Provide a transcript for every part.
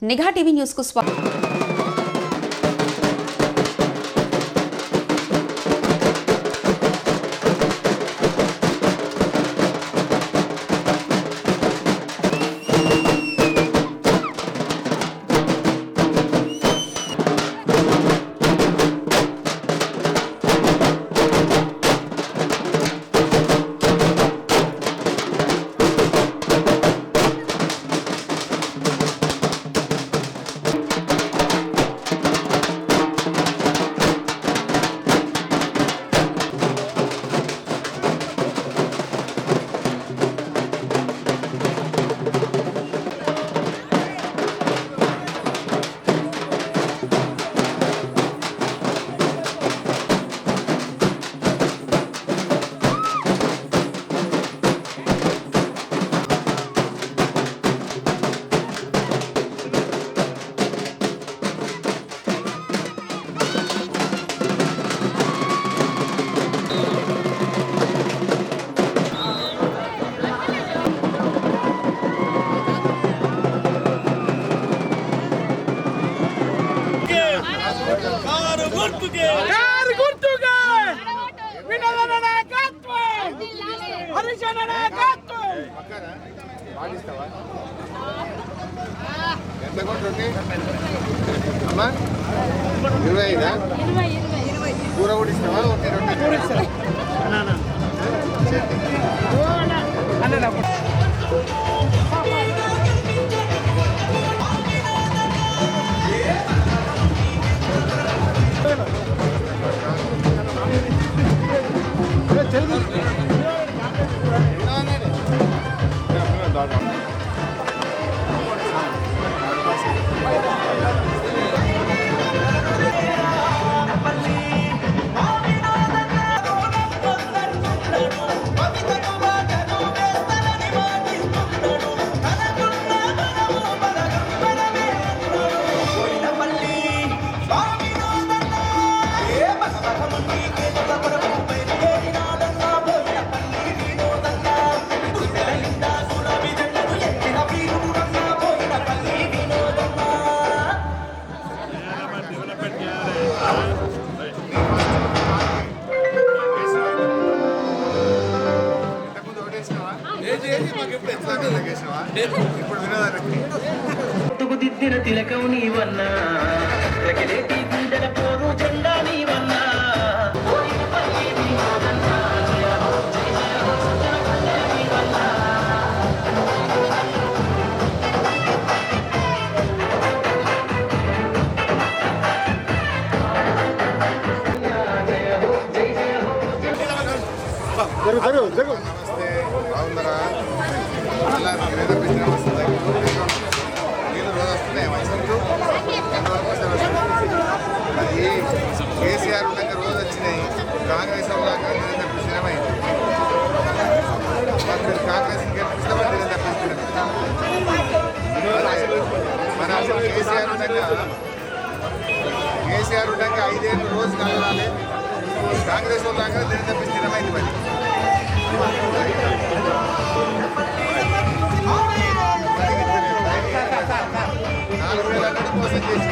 నిఘా TV news కు స్వాగతం. అమ్మా 25 కూర కూడా ఇస్తావా? దిద్దిన తిలకం నీవన్నా గుండెల పోరు జెండా నీవన్నా నమస్తే, బాగుందరా? నీళ్ళు రోజు వస్తున్నాయి మంచినీళ్ళు అది కేసీఆర్ ఉండగా రోజు వచ్చినాయి. కాంగ్రెస్ ఉన్నాక నేను తప్పించినమైంది. కాంగ్రెస్ గెలిపించడం నేను తప్పించడం. మన కేసీఆర్ ఉండగా 5 ఏళ్ళు రోజు కలవాలి. కాంగ్రెస్ ఉన్నాక నేను తప్పించినమైంది. మరి 4,000 మోసం చేసి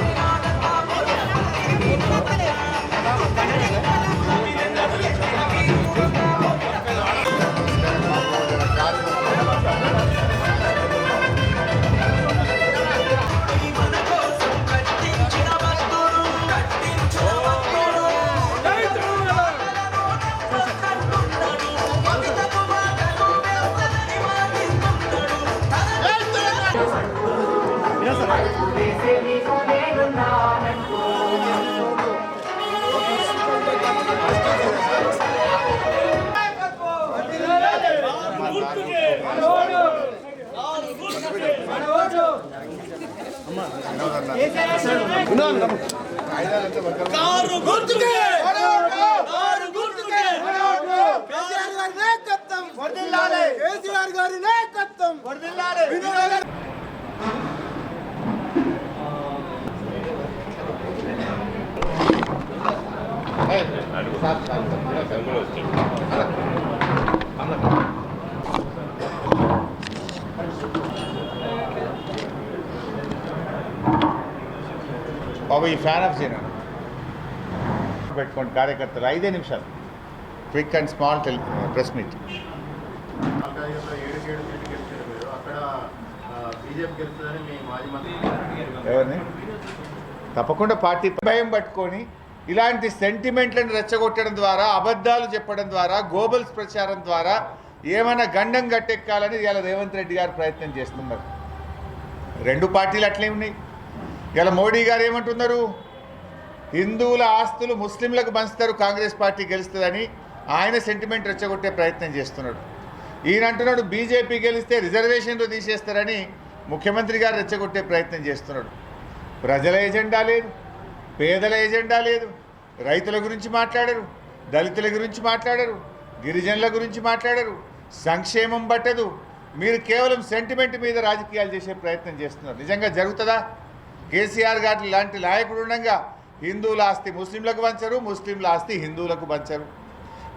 కేసీఆర్ గారి నాయకత్వం బాబు ఈ ఫ్యాన్ ఆఫ్ చేయను పెట్టుకోండి కార్యకర్తలు 5 నిమిషాలు quick and small press meet. ఎవరిని తప్పకుండా పార్టీ భయం పట్టుకొని ఇలాంటి సెంటిమెంట్లను రెచ్చగొట్టడం ద్వారా, అబద్ధాలు చెప్పడం ద్వారా, గోబల్స్ ప్రచారం ద్వారా ఏమైనా గండం గట్టెక్కాలని ఇలా రేవంత్ రెడ్డి గారు ప్రయత్నం చేస్తున్నారు. 2 పార్టీలు అట్లే ఉన్నాయి. ఇలా మోడీ గారు ఏమంటున్నారు, హిందువుల ఆస్తులు ముస్లింలకు పంచుతారు కాంగ్రెస్ పార్టీ గెలుస్తుందని ఆయన సెంటిమెంట్ రెచ్చగొట్టే ప్రయత్నం చేస్తున్నాడు. ఈయన అంటున్నాడు బీజేపీ గెలిస్తే రిజర్వేషన్లు తీసేస్తారని ముఖ్యమంత్రి గారు రెచ్చగొట్టే ప్రయత్నం చేస్తున్నాడు. ప్రజల ఎజెండా లేదు, పేదల ఎజెండా లేదు, రైతుల గురించి మాట్లాడరు, దళితుల గురించి మాట్లాడరు, గిరిజనుల గురించి మాట్లాడరు, సంక్షేమం పట్టదు. మీరు కేవలం సెంటిమెంట్ మీద రాజకీయాలు చేసే ప్రయత్నం చేస్తున్నారు. నిజంగా జరుగుతుందా? కేసీఆర్ గారి లాంటి నాయకుడు ఉండగా హిందువుల ఆస్తి ముస్లింలకు పంచరు, ముస్లింల ఆస్తి హిందువులకు పంచరు.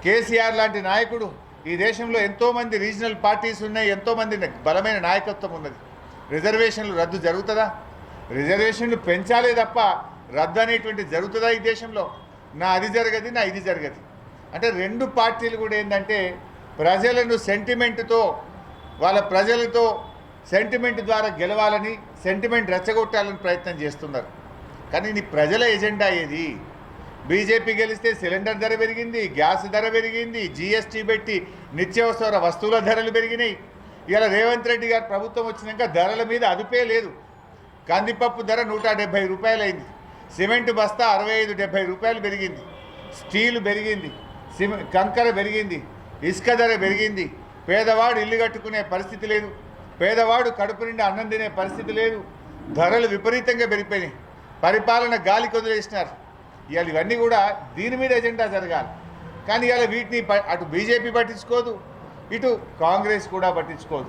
కేసీఆర్ లాంటి నాయకుడు ఈ దేశంలో ఎంతోమంది రీజనల్ పార్టీస్ ఉన్నాయి, ఎంతోమంది బలమైన నాయకత్వం ఉన్నది. రిజర్వేషన్లు రద్దు జరుగుతుందా? రిజర్వేషన్లు పెంచాలే తప్ప రద్దు అనేటువంటి జరుగుతుందా ఈ దేశంలో? నా అది జరగదు, నా ఇది జరగదు అంటే 2 పార్టీలు కూడా ఏంటంటే ప్రజలను సెంటిమెంట్తో, వాళ్ళ ప్రజలతో సెంటిమెంట్ ద్వారా గెలవాలని, సెంటిమెంట్ రెచ్చగొట్టాలని ప్రయత్నం చేస్తున్నారు. కానీ నీ ప్రజల ఎజెండా ఏది? బీజేపీ గెలిస్తే సిలిండర్ ధర పెరిగింది, గ్యాస్ ధర పెరిగింది, జీఎస్టీ పెట్టి నిత్యావసర వస్తువుల ధరలు పెరిగినాయి. ఇలా రేవంత్ రెడ్డి గారు ప్రభుత్వం వచ్చినాక ధరల మీద అదుపే లేదు. కందిపప్పు ధర 170 రూపాయలు అయింది, సిమెంట్ బస్తా 65-70 రూపాయలు పెరిగింది, స్టీల్ పెరిగింది, కంకర పెరిగింది, ఇసుక ధర పెరిగింది. పేదవాడు ఇల్లు కట్టుకునే పరిస్థితి లేదు, పేదవాడు కడుపు నిండా అన్నం తినే పరిస్థితి లేదు. ధరలు విపరీతంగా పెరిగిపోయినాయి, పరిపాలన గాలికి వదిలేసినారు. ఇవాళ ఇవన్నీ కూడా దీని మీద ఎజెండా జరగాలి. కానీ ఇవాళ వీటిని అటు బీజేపీ పట్టించుకోదు, ఇటు కాంగ్రెస్ కూడా పట్టించుకోదు.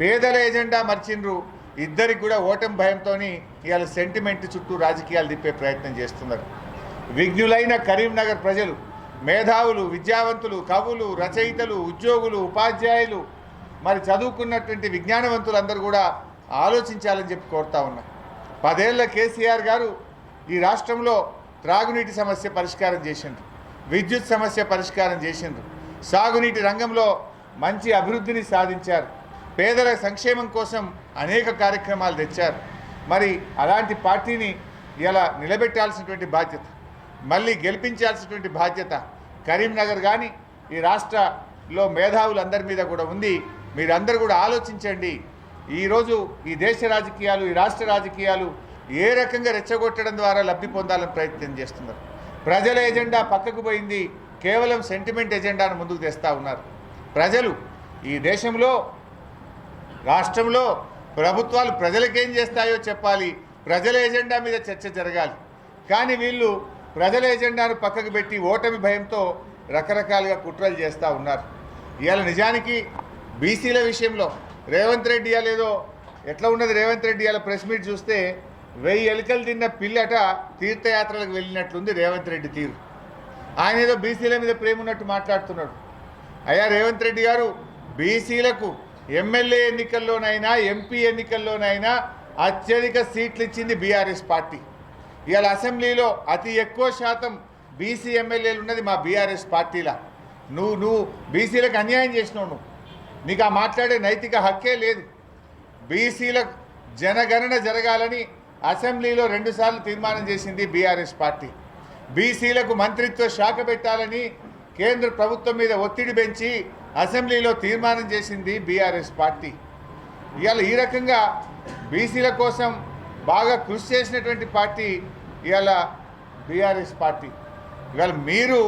పేదల ఎజెండా మర్చిండ్రు. ఇద్దరికి కూడా ఓటమి భయంతో ఇవాళ సెంటిమెంట్ చుట్టూ రాజకీయాలు తిప్పే ప్రయత్నం చేస్తున్నారు. విఘ్నులైన కరీంనగర్ ప్రజలు, మేధావులు, విద్యావంతులు, కవులు, రచయితలు, ఉద్యోగులు, ఉపాధ్యాయులు, మరి చదువుకున్నటువంటి విజ్ఞానవంతులందరూ కూడా ఆలోచించాలని చెప్పి కోరుతా ఉన్నా. 10 ఏళ్ల కేసీఆర్ గారు ఈ రాష్ట్రంలో త్రాగునీటి సమస్య పరిష్కారం చేసిండ్రు, విద్యుత్ సమస్య పరిష్కారం చేసిండ్రు, సాగునీటి రంగంలో మంచి అభివృద్ధిని సాధించారు, పేదల సంక్షేమం కోసం అనేక కార్యక్రమాలు తెచ్చారు. మరి అలాంటి పార్టీని ఇలా నిలబెట్టాల్సినటువంటి బాధ్యత, మళ్ళీ గెలిపించాల్సినటువంటి బాధ్యత కరీంనగర్ కానీ ఈ రాష్ట్రంలో మేధావులందరి మీద కూడా ఉంది. మీరందరూ కూడా ఆలోచించండి. ఈరోజు ఈ దేశ రాజకీయాలు, ఈ రాష్ట్ర రాజకీయాలు ఏ రకంగా రెచ్చగొట్టడం ద్వారా లబ్ధి పొందాలని ప్రయత్నం చేస్తున్నారు. ప్రజల ఎజెండా పక్కకు పోయింది, కేవలం సెంటిమెంట్ ఎజెండాను ముందుకు తెస్తూ ఉన్నారు. ప్రజలు ఈ దేశంలో, రాష్ట్రంలో ప్రభుత్వాలు ప్రజలకేం చేస్తాయో చెప్పాలి, ప్రజల ఎజెండా మీద చర్చ జరగాలి. కానీ వీళ్ళు ప్రజల ఎజెండాను పక్కకు పెట్టి ఓటమి భయంతో రకరకాలుగా కుట్రలు చేస్తూ ఉన్నారు. ఇవాళ నిజానికి బీసీల విషయంలో రేవంత్ రెడ్డి ఏదో ఎట్లా ఉన్నది, రేవంత్ రెడ్డి ప్రెస్ మీట్ చూస్తే 1000 ఎలుకలు తిన్న పిల్లట తీర్థయాత్రలకు వెళ్ళినట్లుంది రేవంత్ రెడ్డి తీరు. ఆయన ఏదో బీసీల మీద ప్రేమ ఉన్నట్టు మాట్లాడుతున్నాడు. అయ్యా రేవంత్ రెడ్డి గారు, బీసీలకు ఎమ్మెల్యే ఎన్నికల్లోనైనా ఎంపీ ఎన్నికల్లోనైనా అత్యధిక సీట్లు ఇచ్చింది బీఆర్ఎస్ పార్టీ. ఇవాళ అసెంబ్లీలో అతి ఎక్కువ శాతం బీసీ ఎమ్మెల్యేలు ఉన్నది మా బీఆర్ఎస్ పార్టీలా. నువ్వు బీసీలకు అన్యాయం చేసినావు. నీకు ఆ మాట్లాడే నైతిక హక్కే లేదు. బీసీలకు జనగణన జరగాలని అసెంబ్లీలో 2 సార్లు తీర్మానం చేసింది బీఆర్ఎస్ పార్టీ. బీసీలకు మంత్రిత్వ శాఖ పెట్టాలని కేంద్ర ప్రభుత్వం మీద ఒత్తిడి పెంచి అసెంబ్లీలో తీర్మానం చేసింది బీఆర్ఎస్ పార్టీ. ఇవాళ ఈ రకంగా బీసీల కోసం బాగా కృషి చేసినటువంటి పార్టీ ఇవాళ బీఆర్ఎస్ పార్టీ. ఇవాళ మీరు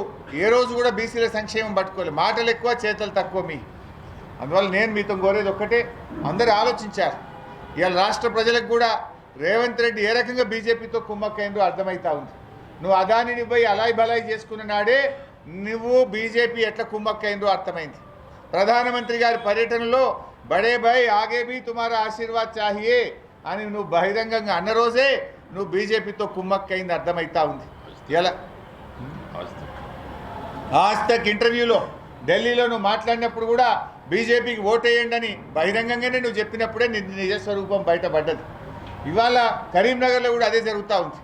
ఏ రోజు కూడా బీసీల సంక్షేమం పట్టుకోలేదు, మాటలు ఎక్కువ చేతలు తక్కువ మీ. అందువల్ల నేను మీతో కోరేది ఒక్కటే, అందరూ ఆలోచించారు. ఇవాళ రాష్ట్ర ప్రజలకు కూడా రేవంత్ రెడ్డి ఏ రకంగా బీజేపీతో కుమ్మక్కైందో అర్థమవుతా ఉంది. నువ్వు అదానిని పోయి అలాయి బలాయి చేసుకున్న నాడే నువ్వు బీజేపీ ఎట్లా కుమ్మక్కైందో అర్థమైంది. ప్రధానమంత్రి గారి పర్యటనలో బడే భాయ్ ఆగే భీ తుమారా ఆశీర్వాద్ చాహియే అని నువ్వు బహిరంగంగా అన్న రోజే నువ్వు బీజేపీతో కుమ్మక్కైంది అర్థమవుతా ఉంది. ఎలా ఆజ్ తక్ ఇంటర్వ్యూలో ఢిల్లీలో నువ్వు మాట్లాడినప్పుడు కూడా బీజేపీకి ఓటేయండి అని బహిరంగంగానే నువ్వు చెప్పినప్పుడే నిజస్వరూపం బయటపడ్డది. ఇవాళ కరీంనగర్లో కూడా అదే జరుగుతూ ఉంది.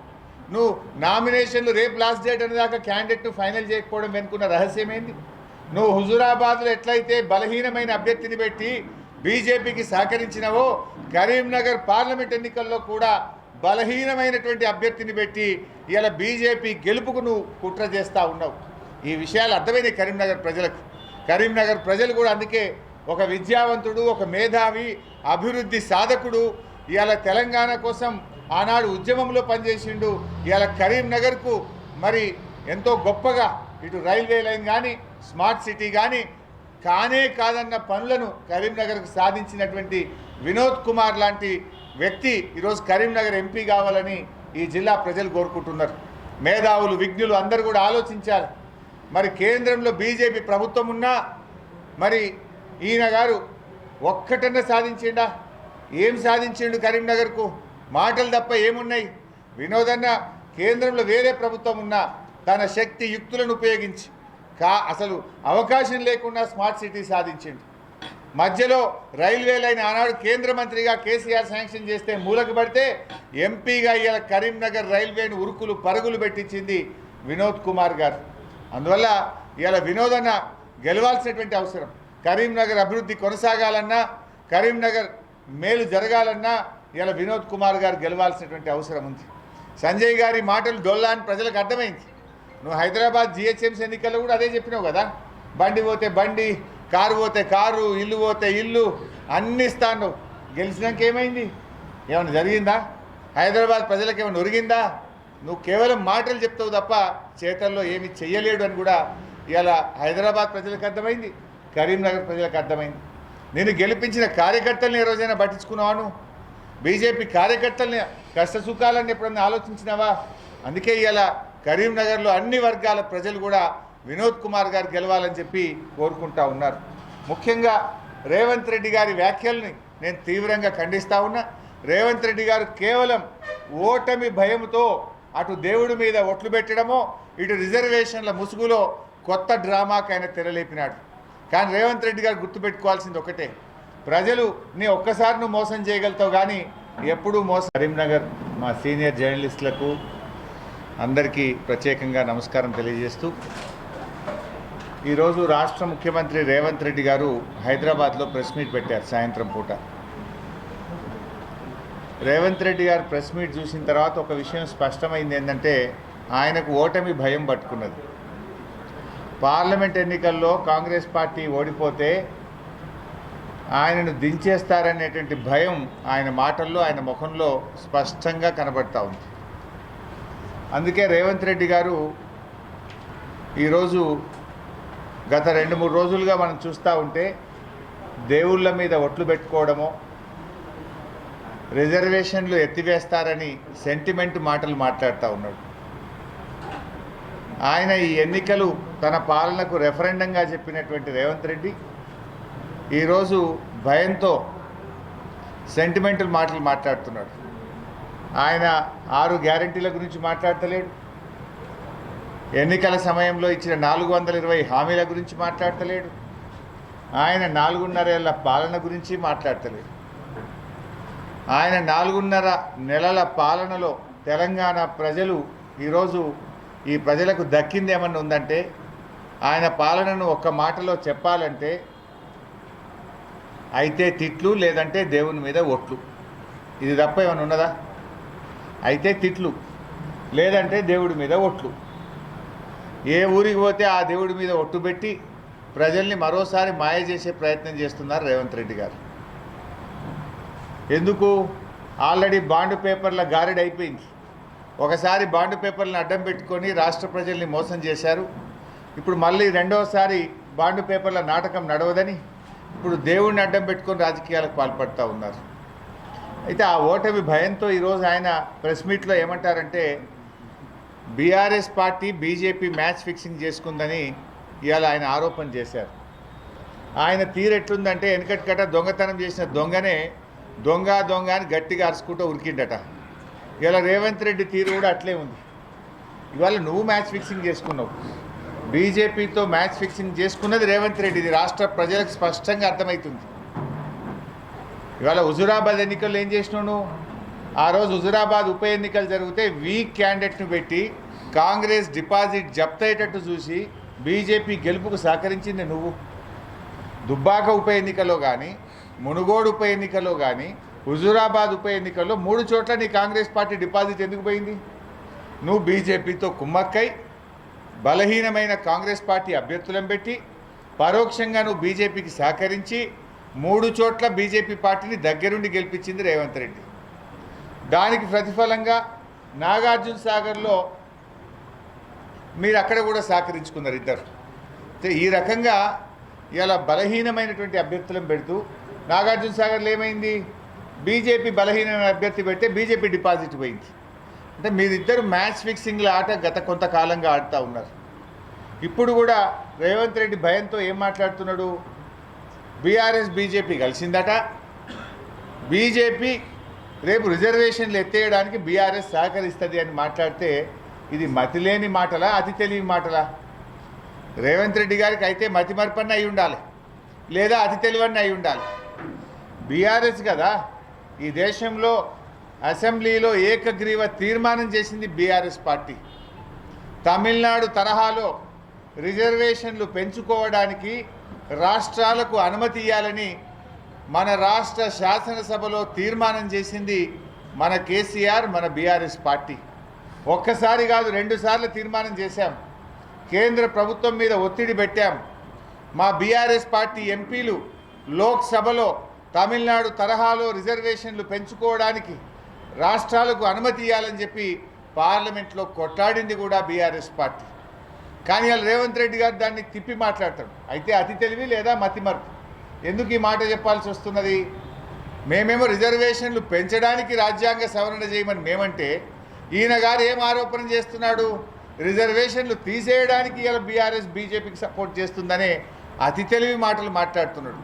నువ్వు నామినేషన్లు రేపు లాస్ట్ డేట్ అనేదాకా క్యాండిడేట్ను ఫైనల్ చేయకపోవడం వెనుకున్న రహస్యం ఏంది? నువ్వు హుజూరాబాద్లో ఎట్లయితే బలహీనమైన అభ్యర్థిని పెట్టి బీజేపీకి సహకరించినవో కరీంనగర్ పార్లమెంట్ ఎన్నికల్లో కూడా బలహీనమైనటువంటి అభ్యర్థిని పెట్టి ఇలా బీజేపీ గెలుపుకు నువ్వు కుట్ర చేస్తూ ఉన్నావు. ఈ విషయాలు అర్థమైనాయి కరీంనగర్ ప్రజలకు. కరీంనగర్ ప్రజలు కూడా అందుకే ఒక విద్యావంతుడు, ఒక మేధావి, అభివృద్ధి సాధకుడు, ఇవాళ తెలంగాణ కోసం ఆనాడు ఉద్యమంలో పనిచేసిండు, ఇవాళ కరీంనగర్కు మరి ఎంతో గొప్పగా ఇటు రైల్వే లైన్ కానీ స్మార్ట్ సిటీ కానీ కానే కాదన్న పనులను కరీంనగర్కు సాధించినటువంటి వినోద్ కుమార్ లాంటి వ్యక్తి ఈరోజు కరీంనగర్ ఎంపీ కావాలని ఈ జిల్లా ప్రజలు కోరుకుంటున్నారు. మేధావులు, విజ్ఞులు అందరూ కూడా ఆలోచించాలి. మరి కేంద్రంలో బీజేపీ ప్రభుత్వం ఉన్నా మరి ఈయన గారు ఒక్కటన్నా సాధించిండా? ఏం సాధించిండు కరీంనగర్కు? మాటలు తప్ప ఏమున్నాయి? వినోదన్న కేంద్రంలో వేరే ప్రభుత్వం ఉన్నా తన శక్తి యుక్తులను ఉపయోగించి అసలు అవకాశం లేకుండా స్మార్ట్ సిటీ సాధించిండు. మధ్యలో రైల్వే లైన్ ఆనాడు కేంద్ర మంత్రిగా కేసీఆర్ శాంక్షన్ చేస్తే మూలకు పడితే ఎంపీగా ఇలా కరీంనగర్ రైల్వేను ఉరుకులు పరుగులు పెట్టించింది వినోద్ కుమార్ గారు. అందువల్ల ఇలా వినోదన్న గెలవాల్సినటువంటి అవసరం. కరీంనగర్ అభివృద్ధి కొనసాగాలన్నా, కరీంనగర్ మేలు జరగాలన్నా ఇలా వినోద్ కుమార్ గారు గెలవాల్సినటువంటి అవసరం ఉంది. సంజయ్ గారి మాటలు డొల్లా అని ప్రజలకు అర్థమైంది. నువ్వు హైదరాబాద్ జిహెచ్ఎంసీ ఎన్నికల్లో కూడా అదే చెప్పినావు కదా, బండి పోతే బండి, కారు పోతే కారు, ఇల్లు పోతే ఇల్లు అన్నీ ఇస్తాను. గెలిచినాక ఏమైంది? ఏమైనా జరిగిందా? హైదరాబాద్ ప్రజలకు ఏమైనా ఒరిగిందా? నువ్వు కేవలం మాటలు చెప్తావు తప్ప చేతల్లో ఏమి చెయ్యలేడు అని కూడా ఇవాళ హైదరాబాద్ ప్రజలకు అర్థమైంది, కరీంనగర్ ప్రజలకు అర్థమైంది. నేను గెలిపించిన కార్యకర్తల్ని ఏ రోజైనా పట్టించుకున్నావాను? బీజేపీ కార్యకర్తల్ని కష్ట సుఖాలని ఎప్పుడన్నా ఆలోచించినావా? అందుకే ఇవాళ కరీంనగర్లో అన్ని వర్గాల ప్రజలు కూడా వినోద్ కుమార్ గారు గెలవాలని చెప్పి కోరుకుంటా ఉన్నారు. ముఖ్యంగా రేవంత్ రెడ్డి గారి వ్యాఖ్యల్ని నేను తీవ్రంగా ఖండిస్తూ ఉన్నా. రేవంత్ రెడ్డి గారు కేవలం ఓటమి భయంతో అటు దేవుడి మీద ఒట్లు పెట్టడమో, ఇటు రిజర్వేషన్ల ముసుగులో కొత్త డ్రామాకి ఆయన తెరలేపినాడు. కానీ రేవంత్ రెడ్డి గారు గుర్తుపెట్టుకోవాల్సింది ఒకటే, ప్రజలు నీ ఒక్కసారి నువ్వు మోసం చేయగలుగుతావు కానీ ఎప్పుడూ మోసం. కరీంనగర్ మా సీనియర్ జర్నలిస్టులకు అందరికీ ప్రత్యేకంగా నమస్కారం తెలియజేస్తూ, ఈరోజు రాష్ట్ర ముఖ్యమంత్రి రేవంత్ రెడ్డి గారు హైదరాబాద్లో ప్రెస్ మీట్ పెట్టారు సాయంత్రం పూట. రేవంత్ రెడ్డి గారు ప్రెస్ మీట్ చూసిన తర్వాత ఒక విషయం స్పష్టమైంది. ఏంటంటే ఆయనకు ఓటమి భయం పట్టుకున్నది. పార్లమెంట్ ఎన్నికల్లో కాంగ్రెస్ పార్టీ ఓడిపోతే ఆయనను దించేస్తారనేటువంటి భయం ఆయన మాటల్లో, ఆయన ముఖంలో స్పష్టంగా కనబడతా ఉంది. అందుకే రేవంత్ రెడ్డి గారు ఈరోజు గత 2-3 రోజులుగా మనం చూస్తూ ఉంటే దేవుళ్ళ మీద ఒట్లు పెట్టుకోవడమో, రిజర్వేషన్లు ఎత్తివేస్తారని సెంటిమెంట్ మాటలు మాట్లాడుతూ ఉన్నాడు. ఆయన ఈ ఎన్నికలు తన పాలనకు రెఫరెండంగా చెప్పినటువంటి రేవంత్ రెడ్డి ఈరోజు భయంతో సెంటిమెంటల్ మాటలు మాట్లాడుతున్నాడు. ఆయన 6 గ్యారంటీల గురించి మాట్లాడతలేడు, ఎన్నికల సమయంలో ఇచ్చిన 420 హామీల గురించి మాట్లాడతలేడు, ఆయన 4.5 ఏళ్ల పాలన గురించి మాట్లాడతలేడు. ఆయన 4.5 నెలల పాలనలో తెలంగాణ ప్రజలు ఈరోజు ఈ ప్రజలకు దక్కింది ఏమన్నా ఉందంటే, ఆయన పాలనను ఒక్క మాటలో చెప్పాలంటే అయితే తిట్లు, లేదంటే దేవుని మీద ఒట్లు. ఇది తప్ప ఏమైనా ఉన్నదా? అయితే తిట్లు, లేదంటే దేవుడి మీద ఒట్లు. ఏ ఊరికి పోతే ఆ దేవుడి మీద ఒట్టు పెట్టి ప్రజల్ని మరోసారి మాయ చేసే ప్రయత్నం చేస్తున్నారు రేవంత్ రెడ్డి గారు. ఎందుకు? ఆల్రెడీ బాండ్ పేపర్ల గారెడ్ అయిపోయింది. ఒకసారి బాండ్ పేపర్లను అడ్డం పెట్టుకొని రాష్ట్ర ప్రజల్ని మోసం చేశారు. ఇప్పుడు మళ్ళీ రెండవసారి బాండ్ పేపర్ల నాటకం నడవదని ఇప్పుడు దేవుడిని అడ్డం పెట్టుకొని రాజకీయాలకు పాల్పడుతూ ఉన్నారు. అయితే ఆ ఓటమి భయంతో ఈరోజు ఆయన ప్రెస్ మీట్లో ఏమంటారంటే, BRS party BJP match fixing చేసుకుందని ఇవాళ ఆయన ఆరోపణ చేశారు. ఆయన తీరెట్లుందంటే వెనకటికట దొంగతనం చేసిన దొంగనే దొంగ దొంగ అని గట్టిగా అరుచుకుంటూ ఉరికిండట. ఇవాళ రేవంత్ రెడ్డి తీరు కూడా అట్లే ఉంది. ఇవాళ నువ్వు మ్యాచ్ ఫిక్సింగ్ చేసుకున్నావు, బీజేపీతో మ్యాచ్ ఫిక్సింగ్ చేసుకున్నది రేవంత్ రెడ్డి. ఇది రాష్ట్ర ప్రజలకు స్పష్టంగా అర్థమవుతుంది. ఇవాళ హుజూరాబాద్ ఎన్నికల్లో ఏం చేసినావు నువ్వు? ఆ రోజు హుజురాబాద్ ఉప ఎన్నికలు జరిగితే వీక్ క్యాండిడేట్ను పెట్టి కాంగ్రెస్ డిపాజిట్ జప్తయ్యేటట్టు చూసి బీజేపీ గెలుపుకు సహకరించింది నువ్వు. దుబ్బాక ఉప ఎన్నికలో కానీ, మునుగోడు ఉప ఎన్నికలో కానీ, హుజూరాబాద్ ఉప ఎన్నికల్లో 3 చోట్ల నీ కాంగ్రెస్ పార్టీ డిపాజిట్ ఎందుకు పోయింది? నువ్వు బీజేపీతో కుమ్మక్కై బలహీనమైన కాంగ్రెస్ పార్టీ అభ్యర్థులను పెట్టి పరోక్షంగా నువ్వు బీజేపీకి సహకరించి 3 చోట్ల బీజేపీ పార్టీని దగ్గరుండి గెలిపించింది రేవంత్ రెడ్డి. దానికి ప్రతిఫలంగా నాగార్జున సాగర్లో మీరు అక్కడ కూడా సహకరించుకున్నారు ఇద్దరు. ఈ రకంగా ఇలా బలహీనమైనటువంటి అభ్యర్థులను పెడుతూ నాగార్జున సాగర్లో ఏమైంది? బీజేపీ బలహీనమైన అభ్యర్థి పెడితే బీజేపీ డిపాజిట్ పోయింది. అంటే మీరిద్దరు మ్యాచ్ ఫిక్సింగ్ల ఆట గత కొంతకాలంగా ఆడుతూ ఉన్నారు. ఇప్పుడు కూడా రేవంత్ రెడ్డి భయంతో ఏం మాట్లాడుతున్నాడు? బీఆర్ఎస్ బీజేపీ కలిసిందట, బీజేపీ రేపు రిజర్వేషన్లు ఎత్తేయడానికి బీఆర్ఎస్ సహకరిస్తుంది అని మాట్లాడితే ఇది మతిలేని మాటలా, అతి తెలివి మాటలా? రేవంత్ రెడ్డి గారికి అయితే మతి మరపన్న అయి ఉండాలి, లేదా అతి తెలివన్న అయి ఉండాలి. బీఆర్ఎస్ కదా ఈ దేశంలో అసెంబ్లీలో ఏకగ్రీవ తీర్మానం చేసింది బీఆర్ఎస్ పార్టీ. తమిళనాడు తరహాలో రిజర్వేషన్లు పెంచుకోవడానికి రాష్ట్రాలకు అనుమతి ఇవ్వాలని మన రాష్ట్ర శాసనసభలో తీర్మానం చేసింది మన కేసీఆర్, మన బీఆర్ఎస్ పార్టీ. ఒక్కసారి కాదు 2 సార్లు తీర్మానం చేశాం. కేంద్ర ప్రభుత్వం మీద ఒత్తిడి పెట్టాం. మా బీఆర్ఎస్ పార్టీ ఎంపీలు లోక్సభలో తమిళనాడు తరహాలో రిజర్వేషన్లు పెంచుకోవడానికి రాష్ట్రాలకు అనుమతి ఇవ్వాలని చెప్పి పార్లమెంట్లో కొట్లాడింది కూడా బీఆర్ఎస్ పార్టీ. కానీ వాళ్ళు రేవంత్ రెడ్డి గారు దాన్ని తిప్పి మాట్లాడతాడు. అయితే అతి తెలివి లేదా మతిమరుపు. ఎందుకు ఈ మాట చెప్పాల్సి వస్తున్నది? మేమేమో రిజర్వేషన్లు పెంచడానికి రాజ్యాంగ సవరణ చేయమని మేమంటే ఈయన గారు ఏం ఆరోపణ చేస్తున్నాడు? రిజర్వేషన్లు తీసేయడానికి ఇలా బీఆర్ఎస్ బీజేపీకి సపోర్ట్ చేస్తుందనే అతి తెలివి మాటలు మాట్లాడుతున్నాడు.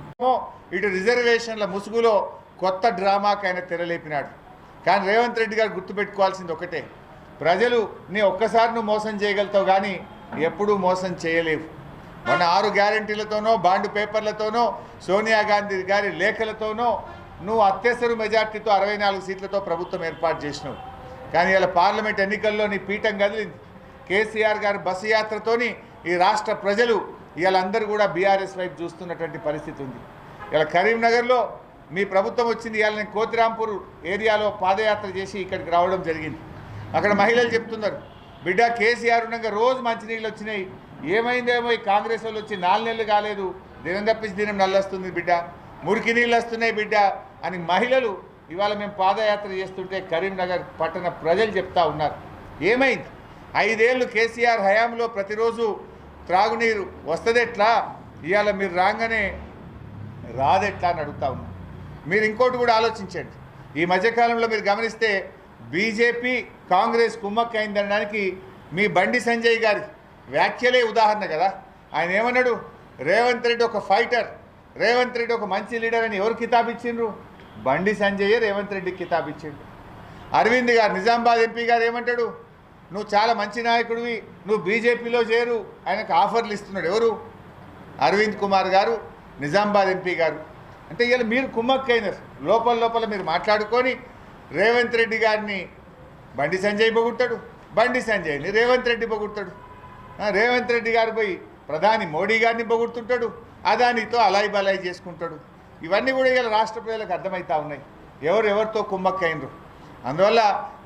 ఇటు రిజర్వేషన్ల ముసుగులో కొత్త డ్రామాకి ఆయన తెరలేపినాడు. కానీ రేవంత్ రెడ్డి గారు గుర్తుపెట్టుకోవాల్సింది ఒకటే, ప్రజలు నీ ఒక్కసారి నువ్వు మోసం చేయగలుగుతావు కానీ ఎప్పుడూ మోసం చేయలేవు. మన 6 గ్యారంటీలతోనో బాండ్ పేపర్లతోనో సోనియా గాంధీ గారి లేఖలతోనో నువ్వు అత్యవసర మెజార్టీతో 64 సీట్లతో ప్రభుత్వం ఏర్పాటు చేసినావు. కానీ ఇలా పార్లమెంట్ ఎన్నికల్లో నీ పీఠం కదిలింది. కేసీఆర్ గారి బస్సు యాత్రతోని ఈ రాష్ట్ర ప్రజలు వీళ్ళందరూ కూడా బీఆర్ఎస్ వైపు చూస్తున్నటువంటి పరిస్థితి ఉంది. ఇలా కరీంనగర్లో మీ ప్రభుత్వం వచ్చింది. ఇవాళ నేను కోతిరాంపూర్ ఏరియాలో పాదయాత్ర చేసి ఇక్కడికి రావడం జరిగింది. అక్కడ మహిళలు చెప్తున్నారు, బిడ్డ కేసీఆర్ ఉండగా రోజు మంచినీళ్ళు వచ్చినాయి, ఏమైందేమో ఈ కాంగ్రెస్ వాళ్ళు వచ్చి 4 నెలలు కాలేదు, దినం తప్పించి దినం నల్లొస్తుంది బిడ్డ, మురికి నీళ్ళు వస్తున్నాయి బిడ్డ అని మహిళలు ఇవాళ మేము పాదయాత్ర చేస్తుంటే కరీంనగర్ పట్టణ ప్రజలు చెప్తా ఉన్నారు. ఏమైంది? 5 ఏళ్ళు కేసీఆర్ హయాంలో ప్రతిరోజు త్రాగునీరు వస్తుందెట్లా, ఇవాళ మీరు రాగానే రాదెట్లా అని అడుగుతా ఉన్నారు. మీరు ఇంకోటి కూడా ఆలోచించండి. ఈ మధ్యకాలంలో మీరు గమనిస్తే బీజేపీ కాంగ్రెస్ కుమ్మక్క అయిందనడానికి మీ బండి సంజయ్ గారి వ్యాఖ్యలే ఉదాహరణ కదా. ఆయన ఏమన్నాడు? రేవంత్ రెడ్డి ఒక ఫైటర్, రేవంత్ రెడ్డి ఒక మంచి లీడర్ అని ఎవరు కితాబ్ ఇచ్చిండ్రు? బండి సంజయ్ రేవంత్ రెడ్డికి కితాబ్ ఇచ్చిండు. అరవింద్ గారు నిజామాబాద్ ఎంపీ గారు ఏమంటాడు? నువ్వు చాలా మంచి నాయకుడివి, నువ్వు బీజేపీలో చేరు, ఆయనకు ఆఫర్లు ఇస్తున్నాడు. ఎవరు? అరవింద్ కుమార్ గారు, నిజామాబాద్ ఎంపీ గారు. అంటే ఇలా మీరు కుమ్మక్కైనారు. లోపల మీరు మాట్లాడుకొని రేవంత్ రెడ్డి గారిని బండి సంజయ్ పొగుడతాడు, బండి సంజయ్ని రేవంత్ రెడ్డి పొగుడతాడు. రేవంత్ రెడ్డి గారు పోయి ప్రధాని మోడీ గారిని పొగుడుతుంటాడు, అదానితో అలాయి బలాయి చేసుకుంటాడు. ఇవన్నీ కూడా ఇలా రాష్ట్ర ప్రజలకు అర్థమవుతా ఉన్నాయి ఎవరెవరితో కుమ్మక్కైనరు. అందువల్ల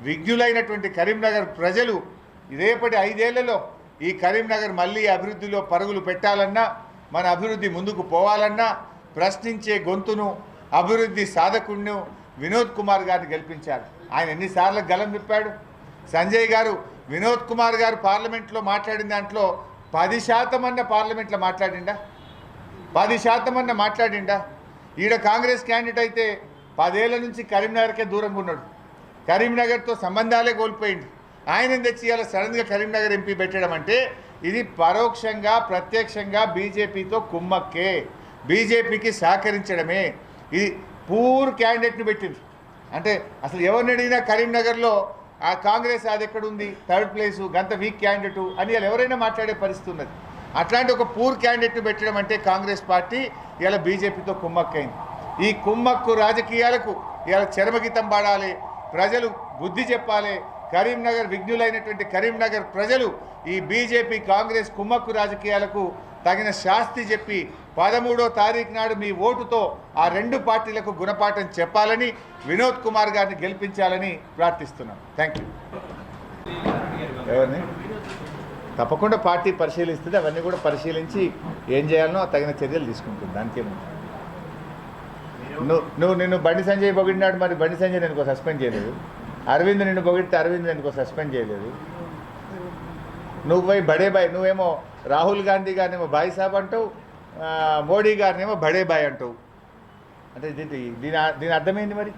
విజ్ఞులైనటువంటి కరీంనగర్ ప్రజలు రేపటి 5 ఏళ్లలో ఈ కరీంనగర్ మళ్ళీ అభివృద్ధిలో పరుగులు పెట్టాలన్నా, మన అభివృద్ధి ముందుకు పోవాలన్నా ప్రశ్నించే గొంతును, అభివృద్ధి సాధకుడిను వినోద్ కుమార్ గారిని గెలిపించారు. ఆయన ఎన్నిసార్లు గలం విప్పాడు? సంజయ్ గారు వినోద్ కుమార్ గారు పార్లమెంట్లో మాట్లాడిన దాంట్లో 10% అన్న పార్లమెంట్లో మాట్లాడిండా? 10% అన్న మాట్లాడిండా? ఈడ కాంగ్రెస్ క్యాండిడేట్ అయితే 10 ఏళ్ల నుంచి కరీంనగర్కే దూరంగా ఉన్నాడు, కరీంనగర్తో సంబంధాలే కోల్పోయింది. ఆయన తెచ్చి ఇలా సడన్గా కరీంనగర్ ఎంపీ పెట్టడం అంటే ఇది పరోక్షంగా ప్రత్యక్షంగా బీజేపీతో కుమ్మక్కే, బీజేపీకి సహకరించడమే. ఇది పూర్ క్యాండిడేట్ని పెట్టింది. అంటే అసలు ఎవరిని అడిగినా కరీంనగర్లో ఆ కాంగ్రెస్ అది ఎక్కడుంది, 3rd ప్లేసు, గంత వీక్ క్యాండిడేటు అని ఇలా ఎవరైనా మాట్లాడే పరిస్థితి ఉన్నది. అట్లాంటి ఒక పూర్ క్యాండిడేట్ని పెట్టడం అంటే కాంగ్రెస్ పార్టీ ఇలా బీజేపీతో కుమ్మక్కైంది. ఈ కుమ్మక్కు రాజకీయాలకు ఇలా చరమగీతం పాడాలి. ప్రజలు బుద్ధి చెప్పాలి. కరీంనగర్ విఘ్నులైనటువంటి కరీంనగర్ ప్రజలు ఈ బీజేపీ కాంగ్రెస్ కుమ్మక్కు రాజకీయాలకు తగిన శాస్తి చెప్పి 13వ తారీఖు నాడు మీ ఓటుతో ఆ రెండు పార్టీలకు గుణపాఠం చెప్పాలని వినోద్ కుమార్ గారిని గెలిపించాలని ప్రార్థిస్తున్నాం. Thank you. ఎవరిని తప్పకుండా పార్టీ పరిశీలిస్తుంది. అవన్నీ కూడా పరిశీలించి ఏం చేయాలనో తగిన చర్యలు తీసుకుంటుంది. దానికేమో నిన్ను బండి సంజయ్ పొగిడినాడు, మరి బండి సంజయ్ నేను సస్పెండ్ చేయలేదు. అరవింద్ నిన్ను పొగిడితే అరవింద్ నేను సస్పెండ్ చేయలేదు. నువ్వు పోయి బడే బాయ్, నువ్వేమో రాహుల్ గాంధీ గారినేమో బాయ్ సాబ్ అంటావు, మోడీ గారినేమో బడే బాయ్ అంటావు. అంటే దీని అర్థమైంది. మరి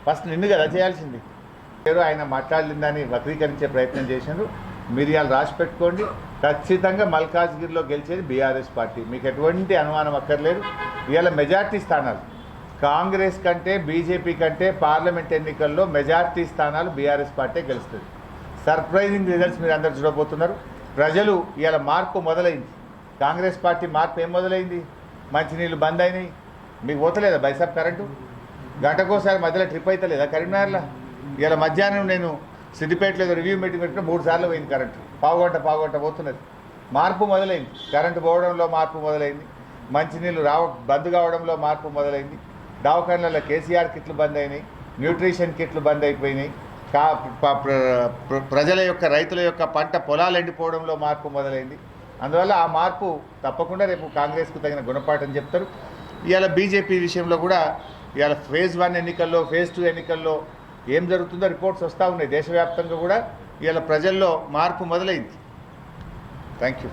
ఫస్ట్ నిన్ను కదా చేయాల్సింది. ఆయన మాట్లాడలేదని వక్రీకరించే ప్రయత్నం చేసినారు. మీరు ఇవాళ రాసి పెట్టుకోండి, ఖచ్చితంగా మల్కాజ్గిరిలో గెలిచేది బీఆర్ఎస్ పార్టీ. మీకు ఎటువంటి అనుమానం అక్కర్లేదు. ఇవాళ మెజార్టీ స్థానాలు కాంగ్రెస్ కంటే బీజేపీ కంటే పార్లమెంట్ ఎన్నికల్లో మెజార్టీ స్థానాలు బీఆర్ఎస్ పార్టీ గెలుస్తుంది. సర్ప్రైజింగ్ రిజల్ట్స్ మీరు అందరు చూడబోతున్నారు. ప్రజలు ఇవాళ మార్పు మొదలైంది. కాంగ్రెస్ పార్టీ మార్పు ఏం మొదలైంది? మంచినీళ్ళు బంద్ అయినాయి. మీకు పోతలేదా బైసాబ్ కరెంటు? గంటకోసారి మధ్యలో ట్రిప్ అయితే లేదా కరీంనగర్లో? ఇవాళ మధ్యాహ్నం నేను సిద్దిపేటలో రివ్యూ మీటింగ్ పెట్టిన 3 సార్లు పోయింది కరెంటు. పావుగంట పోతున్నది. మార్పు మొదలైంది. కరెంటు పోవడంలో మార్పు మొదలైంది. మంచినీళ్ళు బంద్ కావడంలో మార్పు మొదలైంది. దవాఖానలలో కేసీఆర్ కిట్లు బంద్ అయినాయి. న్యూట్రిషన్ కిట్లు బంద్ అయిపోయినాయి. ప్రజల యొక్క రైతుల యొక్క పంట పొలాలు ఎండిపోవడంలో మార్పు మొదలైంది. అందువల్ల ఆ మార్పు తప్పకుండా రేపు కాంగ్రెస్కు తగిన గుణపాఠం చెప్తారు. ఇవాళ బీజేపీ విషయంలో కూడా ఇవాళ ఫేజ్ 1 ఎన్నికల్లో ఫేజ్ 2 ఎన్నికల్లో ఏం జరుగుతుందో రిపోర్ట్స్ వస్తూ ఉన్నాయి. దేశవ్యాప్తంగా కూడా ఇవాళ ప్రజల్లో మార్పు మొదలైంది. Thank you.